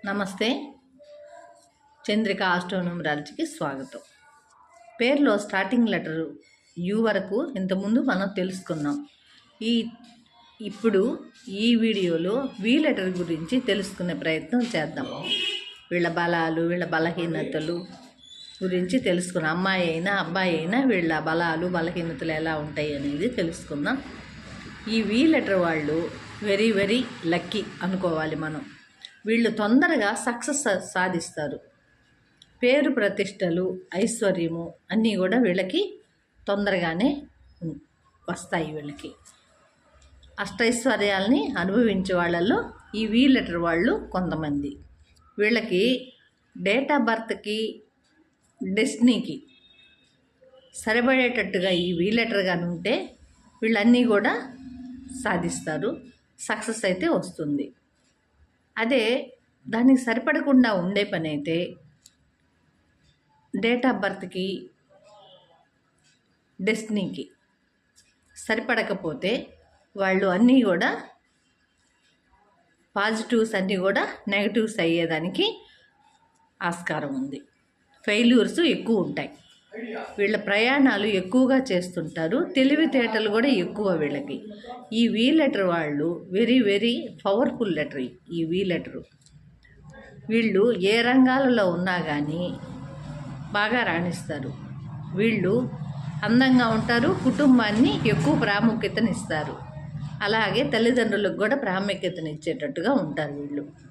నమస్తే. చంద్రిక ఆస్ట్రోన్యూమరాలజీకి స్వాగతం. పేరులో స్టార్టింగ్ లెటరు యు వరకు ఇంతకుముందు మనం తెలుసుకున్నాం. ఇప్పుడు ఈ వీడియోలో వి లెటర్ గురించి తెలుసుకునే ప్రయత్నం చేద్దాం. వీళ్ళ బలాలు, వీళ్ళ బలహీనతలు గురించి తెలుసుకున్నాం. అమ్మాయి అయినా అబ్బాయి అయినా వీళ్ళ బలాలు బలహీనతలు ఎలా ఉంటాయి అనేది తెలుసుకుందాం. ఈ వి లెటర్ వాళ్ళు వెరీ వెరీ లక్కీ అనుకోవాలి మనం. వీళ్ళు తొందరగా సక్సెస్ సాధిస్తారు. పేరు ప్రతిష్టలు, ఐశ్వర్యము అన్నీ కూడా వీళ్ళకి తొందరగానే వస్తాయి. వీళ్ళకి అష్టైశ్వర్యాలని అనుభవించే వాళ్ళల్లో ఈ వి లెటర్ వాళ్ళు కొంతమంది. వీళ్ళకి డేట్ ఆఫ్ బర్త్కి డెస్టినీకి సరిపడేటట్టుగా ఈ వి లెటర్ కానీ ఉంటే వీళ్ళన్నీ కూడా సాధిస్తారు. సక్సెస్ అయితే వస్తుంది. అదే దానికి సరిపడకుండా ఉండే పని అయితే డేట్ ఆఫ్ బర్త్కి డెస్టినీకి సరిపడకపోతే వాళ్ళు అన్నీ కూడా పాజిటివ్స్ అన్నీ కూడా నెగటివ్స్ అయ్యేదానికి ఆస్కారం ఉంది. ఫెయిల్యూర్స్ ఎక్కువ ఉంటాయి. వీళ్ళ ప్రయాణాలు ఎక్కువగా చేస్తుంటారు. తెలివితేటలు కూడా ఎక్కువ వీళ్ళకి. ఈ వి లెటర్ వాళ్ళు వెరీ వెరీ పవర్ఫుల్ లెటర్. ఈ వి లెటరు వీళ్ళు ఏ రంగాలలో ఉన్నా కానీ బాగా రాణిస్తారు. వీళ్ళు అందంగా ఉంటారు. కుటుంబాన్ని ఎక్కువ ప్రాముఖ్యతనిస్తారు. అలాగే తల్లిదండ్రులకు కూడా ప్రాముఖ్యతనిచ్చేటట్టుగా ఉంటారు వీళ్ళు.